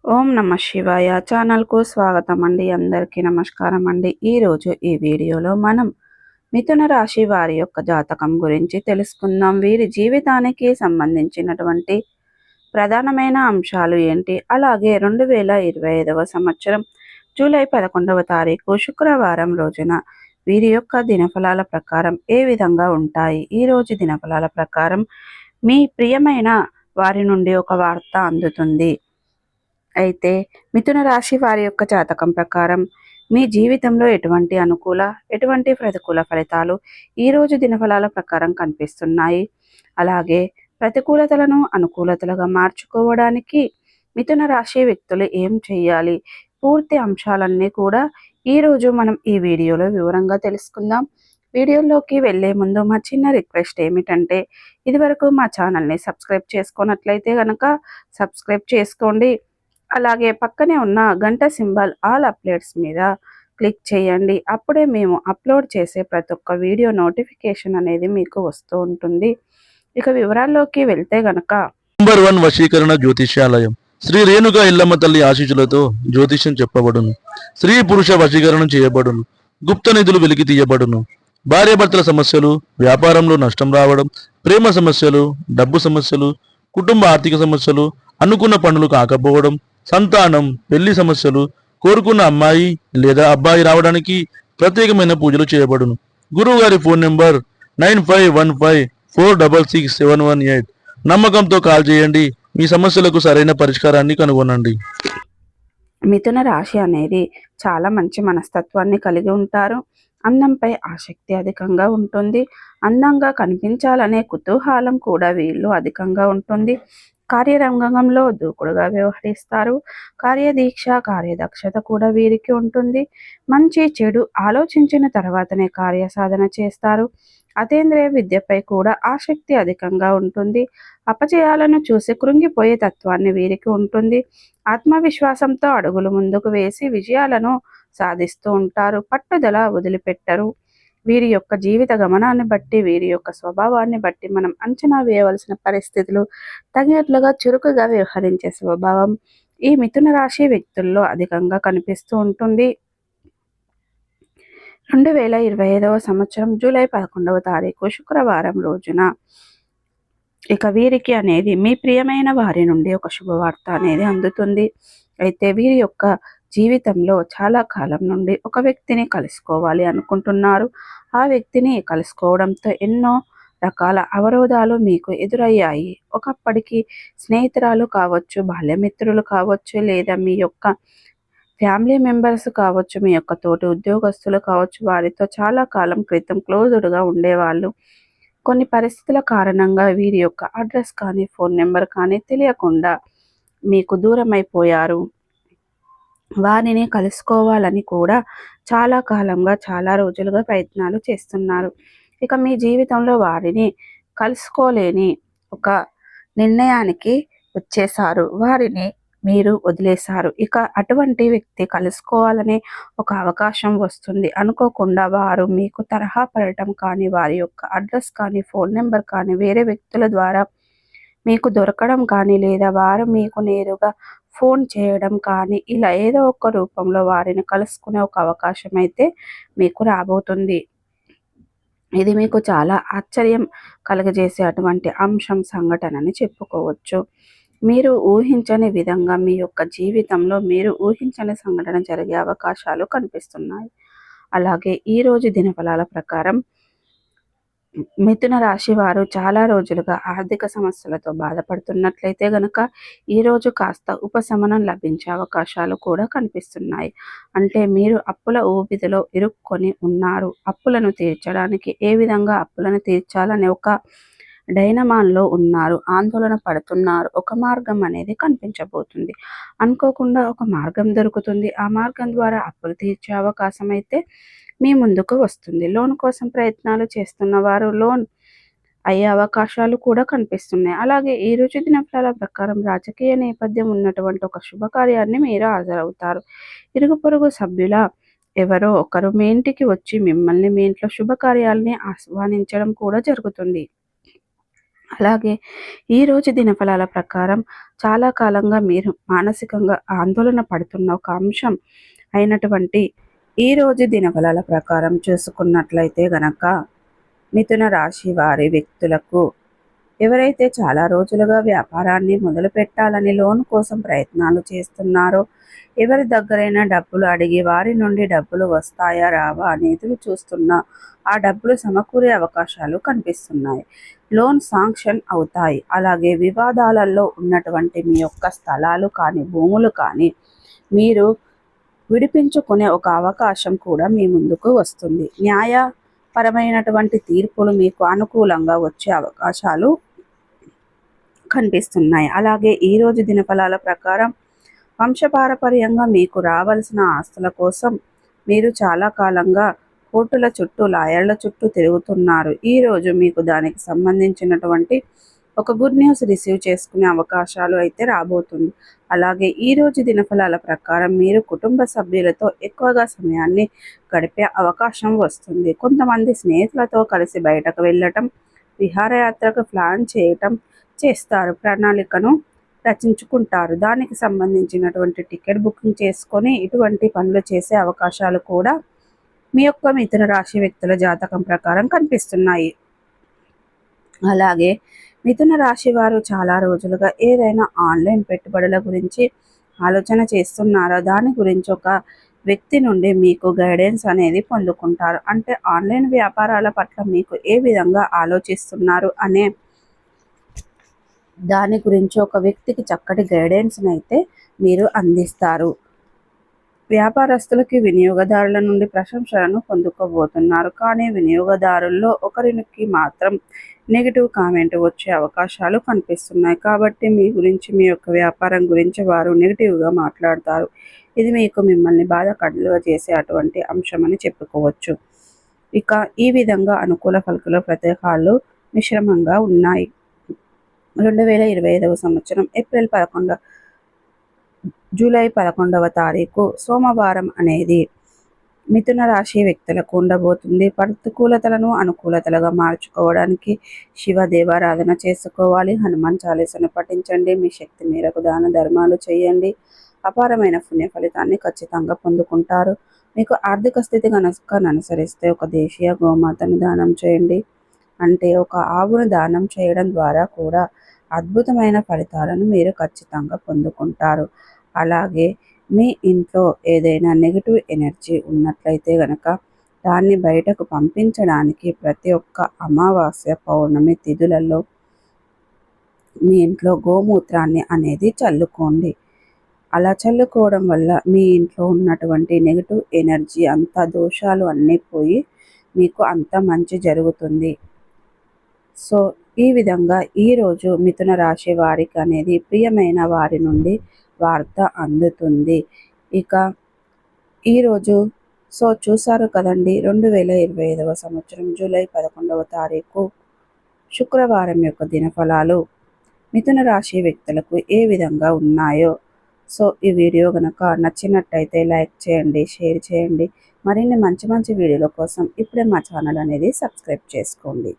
ఓం నమ శివాయ ఛానల్కు స్వాగతం అండి. అందరికీ నమస్కారం అండి. ఈరోజు ఈ వీడియోలో మనం మిథున రాశి వారి యొక్క జాతకం గురించి తెలుసుకుందాం. వీరి జీవితానికి సంబంధించినటువంటి ప్రధానమైన అంశాలు ఏంటి, అలాగే 2025 సంవత్సరం జూలై 11వ తారీఖు శుక్రవారం రోజున వీరి యొక్క దినఫలాల ప్రకారం ఏ విధంగా ఉంటాయి. ఈరోజు దినఫలాల ప్రకారం మీ ప్రియమైన వారి నుండి ఒక వార్త అందుతుంది. అయితే మిథున రాశి వారి యొక్క జాతకం ప్రకారం మీ జీవితంలో ఎటువంటి అనుకూల ఎటువంటి ప్రతికూల ఫలితాలు ఈరోజు దినఫలాల ప్రకారం కనిపిస్తున్నాయి. అలాగే ప్రతికూలతలను అనుకూలతలుగా మార్చుకోవడానికి మిథున రాశి వ్యక్తులు ఏం చేయాలి, పూర్తి అంశాలన్నీ కూడా ఈరోజు మనం ఈ వీడియోలో వివరంగా తెలుసుకుందాం. వీడియోలోకి వెళ్లే ముందు మా చిన్న రిక్వెస్ట్ ఏమిటంటే, ఇదివరకు మా ఛానల్ని సబ్స్క్రైబ్ చేసుకున్నట్లయితే కనుక సబ్స్క్రైబ్ చేసుకోండి. అలాగే పక్కనే ఉన్న గంట సింబల్ ఆల్ అప్డేట్స్ మీద క్లిక్ చేయండి. అప్పుడే మేము అప్లోడ్ చేసే ప్రతి ఒక్క వీడియో నోటిఫికేషన్ అనేది మీకు వస్తూ ఉంటుంది. ఇక వివరాల్లోకి వెళ్తే గనక నంబర్ 1 వశీకరణ జ్యోతిష్యాలయం శ్రీ రేణుక ఇల్లమ్మ తల్లి ఆశీస్సులతో జ్యోతిష్యం చెప్పబడును. స్త్రీ పురుష వశీకరణం చేయబడును. గుప్త నిధులు వెలికి తీయబడును. భార్యాభర్తల సమస్యలు, వ్యాపారంలో నష్టం రావడం, ప్రేమ సమస్యలు, డబ్బు సమస్యలు, కుటుంబ ఆర్థిక సమస్యలు, అనుకున్న పనులు కాకపోవడం, సంతానం, పెళ్లి సమస్యలు, కోరుకున్న అమ్మాయి లేదా అబ్బాయి రావడానికి ప్రత్యేకమైన పూజలు చేయబడును. గురువు గారి ఫోన్ నెంబర్ 9515466718. నమ్మకంతో కాల్ చేయండి. మీ సమస్యలకు సరైన పరిష్కారాన్ని కనుగొనండి. మిథున రాశి అనేది చాలా మంచి మనస్తత్వాన్ని కలిగి ఉంటారు. అందంపై ఆసక్తి అధికంగా ఉంటుంది. అందంగా కనిపించాలనే కుతూహలం కూడా వీళ్ళు అధికంగా ఉంటుంది. కార్యరంగంలో దూకుడుగా వ్యవహరిస్తారు. కార్యదీక్ష, కార్యదక్షత కూడా వీరికి ఉంటుంది. మంచి చెడు ఆలోచించిన తర్వాతనే కార్యసాధన చేస్తారు. అతీంద్రియ విద్యపై కూడా ఆసక్తి అధికంగా ఉంటుంది. అపజయాలను చూసి కృంగిపోయే తత్వాన్ని వీరికి ఉంటుంది. ఆత్మవిశ్వాసంతో అడుగులు ముందుకు వేసి విజయాలను సాధిస్తూ ఉంటారు. పట్టుదల వదిలిపెట్టరు. వీరి యొక్క జీవిత గమనాన్ని బట్టి, వీరి యొక్క స్వభావాన్ని బట్టి మనం అంచనా వేయవలసిన పరిస్థితులు తగినట్లుగా చురుకుగా వ్యవహరించే స్వభావం ఈ మిథున రాశి వ్యక్తుల్లో అధికంగా కనిపిస్తూ ఉంటుంది. 2025 సంవత్సరం జూలై 11వ తారీఖు శుక్రవారం రోజున ఇక వీరికి అనేది మీ ప్రియమైన వారి నుండి ఒక శుభవార్త అనేది అందుతుంది. అయితే వీరి యొక్క జీవితంలో చాలా కాలం నుండి ఒక వ్యక్తిని కలుసుకోవాలి అనుకుంటున్నారు. ఆ వ్యక్తిని కలుసుకోవడంతో ఎన్నో రకాల అవరోధాలు మీకు ఎదురయ్యాయి. ఒకప్పటికి స్నేహితురాలు కావచ్చు, బాల్యమిత్రులు కావచ్చు, లేదా మీ యొక్క ఫ్యామిలీ మెంబర్స్ కావచ్చు, మీ యొక్క తోటి ఉద్యోగస్తులు కావచ్చు, వారితో చాలా కాలం క్రితం క్లోజ్డ్గా ఉండేవాళ్ళు. కొన్ని పరిస్థితుల కారణంగా వీరి యొక్క అడ్రస్ కానీ, ఫోన్ నెంబర్ కానీ తెలియకుండా మీకు దూరం అయిపోయారు. వారిని కలుసుకోవాలని కూడా చాలా కాలంగా, చాలా రోజులుగా ప్రయత్నాలు చేస్తున్నారు. ఇక మీ జీవితంలో వారిని కలుసుకోలేని ఒక నిర్ణయానికి వచ్చేసారు. వారిని మీరు వదిలేశారు. ఇక అటువంటి వ్యక్తి కలుసుకోవాలనే ఒక అవకాశం వస్తుంది. అనుకోకుండా వారు మీకు తరహా పడటం కానీ, వారి యొక్క అడ్రస్ కానీ, ఫోన్ నెంబర్ కానీ వేరే వ్యక్తుల ద్వారా మీకు దొరకడం కానీ, లేదా వారు మీకు నేరుగా ఫోన్ చేయడం కానీ, ఇలా ఏదో ఒక రూపంలో వారిని కలుసుకునే ఒక అవకాశం అయితే మీకు రాబోతుంది. ఇది మీకు చాలా ఆశ్చర్యం కలుగజేసే అటువంటి అంశం, సంఘటనని చెప్పుకోవచ్చు. మీరు ఊహించని విధంగా మీ యొక్క జీవితంలో మీరు ఊహించని సంఘటన జరిగే అవకాశాలు కనిపిస్తున్నాయి. అలాగే ఈరోజు దినఫలాల ప్రకారం మిథున రాశి వారు చాలా రోజులుగా ఆర్థిక సమస్యలతో బాధపడుతున్నట్లయితే గనక ఈరోజు కాస్త ఉపశమనం లభించే అవకాశాలు కూడా కనిపిస్తున్నాయి. అంటే మీరు అప్పుల ఊబిదిలో ఇరుక్కొని ఉన్నారు. అప్పులను తీర్చడానికి ఏ విధంగా అప్పులను తీర్చాలనే ఒక డైనమాన్లో ఉన్నారు. ఆందోళన పడుతున్నారు. ఒక మార్గం అనేది కనిపించబోతుంది. అనుకోకుండా ఒక మార్గం దొరుకుతుంది. ఆ మార్గం ద్వారా అప్పులు తీర్చే అవకాశం అయితే మీ ముందుకు వస్తుంది. లోన్ కోసం ప్రయత్నాలు చేస్తున్న వారు లోన్ అయ్యే అవకాశాలు కూడా కనిపిస్తున్నాయి. అలాగే ఈ రోజు దినఫలాల ప్రకారం రాజకీయ నేపథ్యం ఉన్నటువంటి ఒక శుభకార్యాన్ని మీరు హాజరవుతారు. ఇరుగు పొరుగు సభ్యుల ఎవరో ఒకరు మీ ఇంటికి వచ్చి మిమ్మల్ని మీ ఇంట్లో శుభకార్యాలని ఆహ్వానించడం కూడా జరుగుతుంది. అలాగే ఈరోజు దినఫలాల ప్రకారం చాలా కాలంగా మీరు మానసికంగా ఆందోళన పడుతున్న ఒక అంశం అయినటువంటి ఈరోజు దినఫలాల ప్రకారం చూసుకున్నట్లయితే గనక మిథున రాశి వారి వ్యక్తులకు ఎవరైతే చాలా రోజులుగా వ్యాపారాన్ని మొదలు పెట్టాలని లోన్ కోసం ప్రయత్నాలు చేస్తున్నారో, ఎవరి దగ్గరైనా డబ్బులు అడిగి వారి నుండి డబ్బులు వస్తాయా రావా అని ఎదురు చూస్తున్నా ఆ డబ్బులు సమకూరే అవకాశాలు కనిపిస్తున్నాయి. లోన్ శాంక్షన్ అవుతాయి. అలాగే వివాదాలలో ఉన్నటువంటి మీ యొక్క స్థలాలు కానీ భూములు కానీ మీరు విడిపించుకునే ఒక అవకాశం కూడా మీ ముందుకు వస్తుంది. న్యాయపరమైనటువంటి తీర్పులు మీకు అనుకూలంగా వచ్చే అవకాశాలు కనిపిస్తున్నాయి. అలాగే ఈరోజు దినఫలాల ప్రకారం వంశపారపర్యంగా మీకు రావాల్సిన ఆస్తుల కోసం మీరు చాలా కాలంగా కోర్టుల చుట్టూ లాయర్ల చుట్టూ తిరుగుతున్నారు. ఈరోజు మీకు దానికి సంబంధించినటువంటి ఒక గుడ్ న్యూస్ రిసీవ్ చేసుకునే అవకాశాలు అయితే రాబోతుంది. అలాగే ఈరోజు దినఫలాల ప్రకారం మీరు కుటుంబ సభ్యులతో ఎక్కువగా సమయాన్ని గడిపే అవకాశం వస్తుంది. కొంతమంది స్నేహితులతో కలిసి బయటకు వెళ్ళటం, విహారయాత్రకు ప్లాన్ చేయటం చేస్తారు. ప్రణాళికను రచించుకుంటారు. దానికి సంబంధించినటువంటి టికెట్ బుకింగ్ చేసుకొని ఇటువంటి పనులు చేసే అవకాశాలు కూడా మీ యొక్క మిథున రాశి వ్యక్తుల జాతకం ప్రకారం కనిపిస్తున్నాయి. అలాగే మిథున రాశి వారు చాలా రోజులుగా ఏదైనా ఆన్లైన్ పెట్టుబడుల గురించి ఆలోచన చేస్తున్నారో దాని గురించి ఒక వ్యక్తి నుండి మీకు గైడెన్స్ అనేది పొందుకుంటారు. అంటే ఆన్లైన్ వ్యాపారాల పట్ల మీకు ఏ విధంగా ఆలోచిస్తున్నారు అనే దాని గురించి ఒక వ్యక్తికి చక్కటి గైడెన్స్ని అయితే మీరు అందిస్తారు. వ్యాపారస్తులకి వినియోగదారుల నుండి ప్రశంసలను పొందుకోబోతున్నారు. కానీ వినియోగదారుల్లో ఒకరికి మాత్రం నెగిటివ్ కామెంట్ వచ్చే అవకాశాలు కనిపిస్తున్నాయి. కాబట్టి మీ గురించి, మీ యొక్క వ్యాపారం గురించి వారు నెగిటివ్గా మాట్లాడతారు. ఇది మీకు మిమ్మల్ని బాధకడులుగా చేసే అటువంటి అంశమని చెప్పుకోవచ్చు. ఇక ఈ విధంగా అనుకూల ఫలితాల ప్రత్యేకాలు మిశ్రమంగా ఉన్నాయి. 2025 సంవత్సరం జూలై 11వ తారీఖు సోమవారం అనేది మిథున రాశి వ్యక్తులకు ఉండబోతుంది. ప్రతికూలతలను అనుకూలతలుగా మార్చుకోవడానికి శివ దేవారాధన చేసుకోవాలి. హనుమాన్ చాలీసాను పఠించండి. మీ శక్తి మేరకు దాన ధర్మాలు చేయండి. అపారమైన పుణ్య ఫలితాన్ని ఖచ్చితంగా పొందుకుంటారు. మీకు ఆర్థిక స్థితి కనుక అనుసరిస్తే ఒక దేశీయ గోమాతను దానం చేయండి. అంటే ఒక ఆవును దానం చేయడం ద్వారా కూడా అద్భుతమైన ఫలితాలను మీరు ఖచ్చితంగా పొందుకుంటారు. అలాగే మీ ఇంట్లో ఏదైనా నెగిటివ్ ఎనర్జీ ఉన్నట్లయితే కనుక దాన్ని బయటకు పంపించడానికి ప్రతి ఒక్క అమావాస్య, పౌర్ణమి తిథులలో మీ ఇంట్లో గోమూత్రాన్ని అనేది చల్లుకోండి. అలా చల్లుకోవడం వల్ల మీ ఇంట్లో ఉన్నటువంటి నెగిటివ్ ఎనర్జీ అంతా, దోషాలు అన్నీ పోయి మీకు అంత మంచి జరుగుతుంది. సో ఈ విధంగా ఈరోజు మిథున రాశి వారికి అనేది ప్రియమైన వారి నుండి వార్త అందుతుంది. ఇక ఈరోజు చూసారు కదండి, 2025వ సంవత్సరం జూలై 11వ తారీఖు శుక్రవారం యొక్క దినఫలాలు మిథున రాశి వ్యక్తులకు ఏ విధంగా ఉన్నాయో. ఈ వీడియో కనుక నచ్చినట్టయితే లైక్ చేయండి, షేర్ చేయండి. మరిన్ని మంచి మంచి వీడియోల కోసం ఇప్పుడే మా ఛానల్ అనేది సబ్స్క్రైబ్ చేసుకోండి.